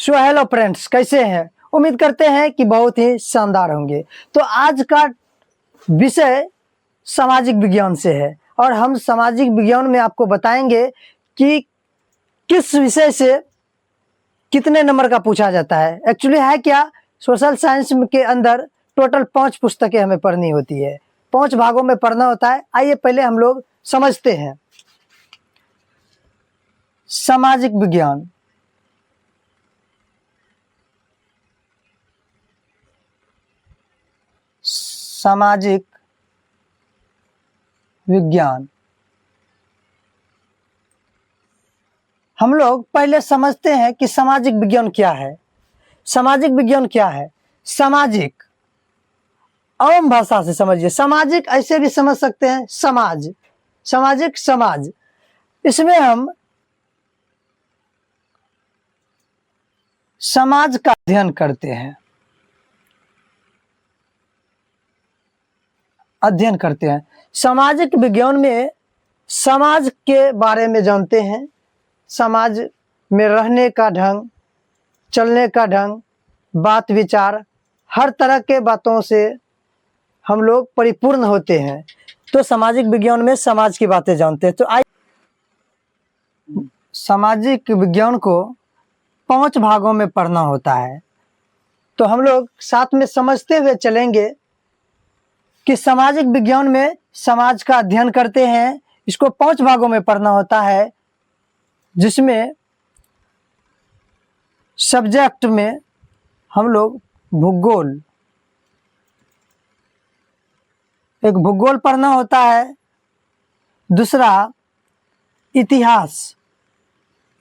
So hello friends, कैसे हैं? उम्मीद करते हैं कि बहुत ही शानदार होंगे। तो आज का विषय सामाजिक विज्ञान से है और हम सामाजिक विज्ञान में आपको बताएंगे कि किस विषय से कितने नंबर का पूछा जाता है। एक्चुअली है क्या, सोशल साइंस के अंदर टोटल 5 पुस्तकें हमें पढ़नी होती है, 5 भागों में पढ़ना होता है। आइए पहले हम लोग समझते हैं सामाजिक विज्ञान। सामाजिक विज्ञान हम लोग पहले समझते हैं कि सामाजिक विज्ञान क्या है। सामाजिक विज्ञान क्या है? सामाजिक, आम भाषा से समझिए। सामाजिक ऐसे भी समझ सकते हैं, समाज, सामाजिक समाज। इसमें हम समाज का अध्ययन करते हैं, सामाजिक विज्ञान में समाज के बारे में जानते हैं। समाज में रहने का ढंग, चलने का ढंग, बात विचार, हर तरह के बातों से हम लोग परिपूर्ण होते हैं। तो सामाजिक विज्ञान में समाज की बातें जानते हैं। तो सामाजिक विज्ञान को 5 भागों में पढ़ना होता है। तो हम लोग साथ में समझते हुए चलेंगे कि सामाजिक विज्ञान में समाज का अध्ययन करते हैं। इसको 5 भागों में पढ़ना होता है, जिसमें सब्जेक्ट में हम लोग भूगोल, एक भूगोल पढ़ना होता है। दूसरा इतिहास,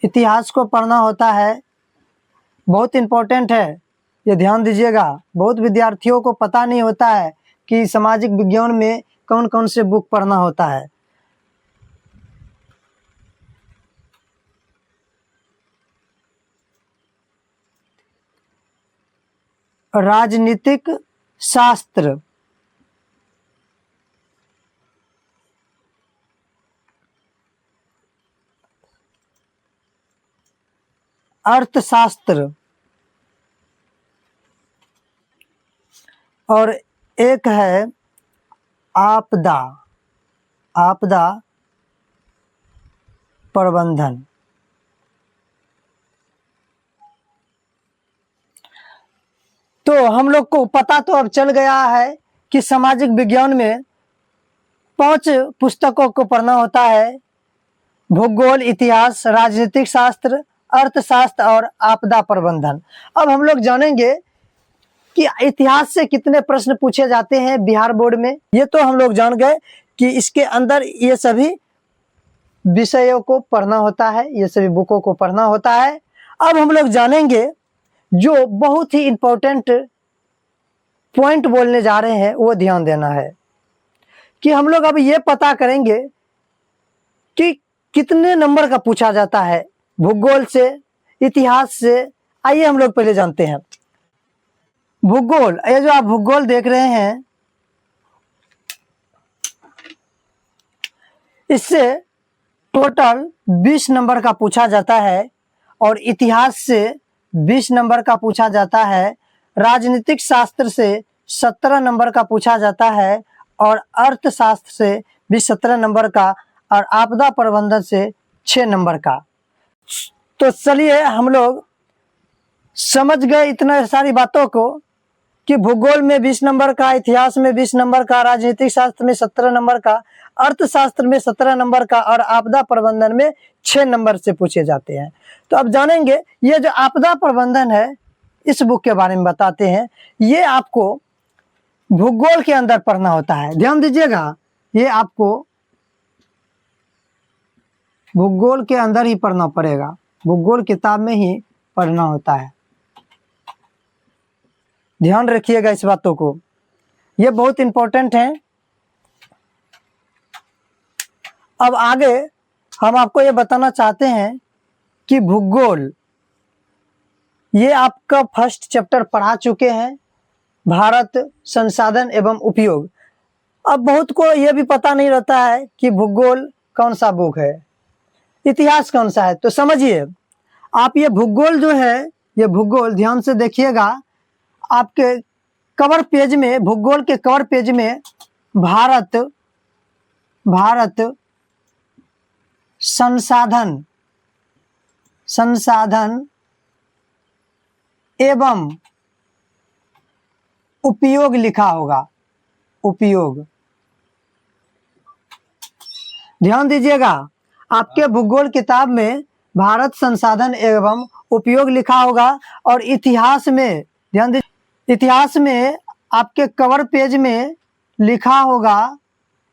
इतिहास को पढ़ना होता है। बहुत इम्पोर्टेंट है, ये ध्यान दीजिएगा। बहुत विद्यार्थियों को पता नहीं होता है कि सामाजिक विज्ञान में कौन कौन से बुक पढ़ना होता है। राजनीतिक शास्त्र, अर्थशास्त्र और एक है आपदा, आपदा प्रबंधन। तो हम लोग को पता तो अब चल गया है कि सामाजिक विज्ञान में 5 पुस्तकों को पढ़ना होता है: भूगोल, इतिहास, राजनीतिक शास्त्र, अर्थशास्त्र और आपदा प्रबंधन। अब हम लोग जानेंगे कि इतिहास से कितने प्रश्न पूछे जाते हैं बिहार बोर्ड में। ये तो हम लोग जान गए कि इसके अंदर ये सभी विषयों को पढ़ना होता है, ये सभी बुकों को पढ़ना होता है। अब हम लोग जानेंगे जो बहुत ही इंपॉर्टेंट पॉइंट बोलने जा रहे हैं, वो ध्यान देना है कि हम लोग अब ये पता करेंगे कि कितने नंबर का पूछा जाता है भूगोल से, इतिहास से। आइए हम लोग पहले जानते हैं भूगोल। ये जो आप भूगोल देख रहे हैं, इससे टोटल 20 नंबर का पूछा जाता है और इतिहास से 20 नंबर का पूछा जाता है। राजनीतिक शास्त्र से 17 नंबर का पूछा जाता है और अर्थशास्त्र से भी 17 नंबर का और आपदा प्रबंधन से 6 नंबर का। तो चलिए हम लोग समझ गए इतना सारी बातों को कि भूगोल में 20 नंबर का, इतिहास में 20 नंबर का, राजनीतिक शास्त्र में 17 नंबर का, अर्थशास्त्र में 17 नंबर का और आपदा प्रबंधन में 6 नंबर से पूछे जाते हैं। तो अब जानेंगे ये जो आपदा प्रबंधन है, इस बुक के बारे में बताते हैं। ये आपको भूगोल के अंदर पढ़ना होता है, ध्यान दीजिएगा। ये आपको भूगोल के अंदर ही पढ़ना पड़ेगा, भूगोल किताब में ही पढ़ना होता है। ध्यान रखिएगा इस बातों को, ये बहुत इंपॉर्टेंट है। अब आगे हम आपको ये बताना चाहते हैं कि भूगोल, ये आपका फर्स्ट चैप्टर पढ़ा चुके हैं, भारत, संसाधन एवं उपयोग। अब बहुत को ये भी पता नहीं रहता है कि भूगोल कौन सा बुक है, इतिहास कौन सा है। तो समझिए आप, ये भूगोल जो है ये भूगोल ध्यान से देखिएगा, आपके कवर पेज में, भूगोल के कवर पेज में भारत संसाधन एवं उपयोग लिखा होगा। उपयोग, ध्यान दीजिएगा, आपके भूगोल किताब में भारत संसाधन एवं उपयोग लिखा होगा। और इतिहास में ध्यान दीजिए, इतिहास में आपके कवर पेज में लिखा होगा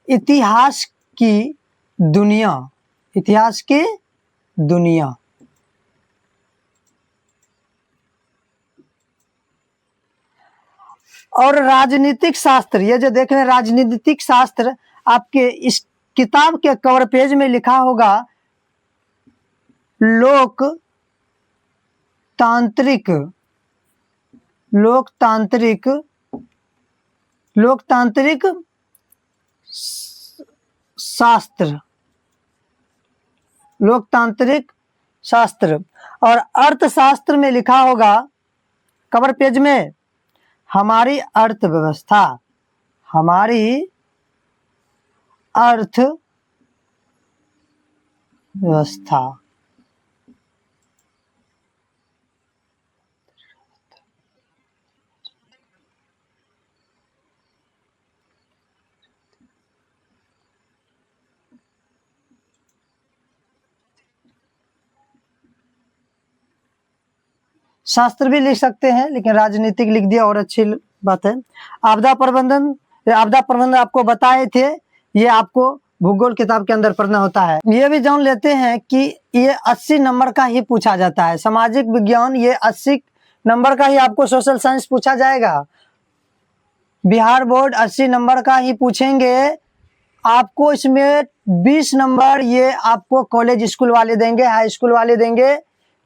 इतिहास की दुनिया। इतिहास की दुनिया। और राजनीतिक शास्त्र, ये जो देख रहे हैं राजनीतिक शास्त्र, आपके इस किताब के कवर पेज में लिखा होगा लोकतांत्रिक शास्त्र, लोकतांत्रिक शास्त्र। और अर्थशास्त्र में लिखा होगा कवर पेज में हमारी अर्थव्यवस्था, हमारी अर्थव्यवस्था। शास्त्र भी लिख सकते हैं, लेकिन राजनीतिक लिख दिया और अच्छी बात है। आपदा प्रबंधन आपको बताए थे, ये आपको भूगोल किताब के अंदर पढ़ना होता है। ये भी जान लेते हैं कि ये 80 नंबर का ही पूछा जाता है। सामाजिक विज्ञान ये 80 नंबर का ही आपको सोशल साइंस पूछा जाएगा। बिहार बोर्ड 80 नंबर का ही पूछेंगे आपको। इसमें 20 नंबर ये आपको कॉलेज स्कूल वाले देंगे, हाई स्कूल वाले देंगे,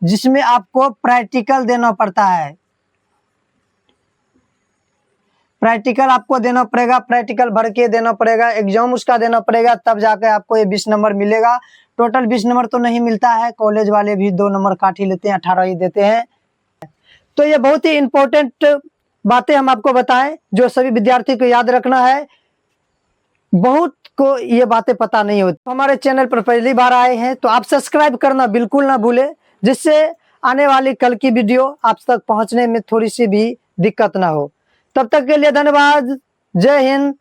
जिसमें आपको प्रैक्टिकल देना पड़ता है। प्रैक्टिकल आपको देना पड़ेगा, प्रैक्टिकल भर के देना पड़ेगा, एग्जाम उसका देना पड़ेगा, तब जाकर आपको ये 20 नंबर मिलेगा। टोटल 20 नंबर तो नहीं मिलता है, कॉलेज वाले भी 2 नंबर काट ही लेते हैं, 18 ही देते हैं। तो ये बहुत ही इंपॉर्टेंट बातें हम आपको बताएं, जो सभी विद्यार्थी को याद रखना है। बहुत को ये बातें पता नहीं होती। हमारे चैनल पर पहली बार आए हैं तो आप सब्सक्राइब करना बिल्कुल ना भूलें, जिससे आने वाली कल की वीडियो आप तक पहुंचने में थोड़ी सी भी दिक्कत ना हो। तब तक के लिए धन्यवाद। जय हिंद।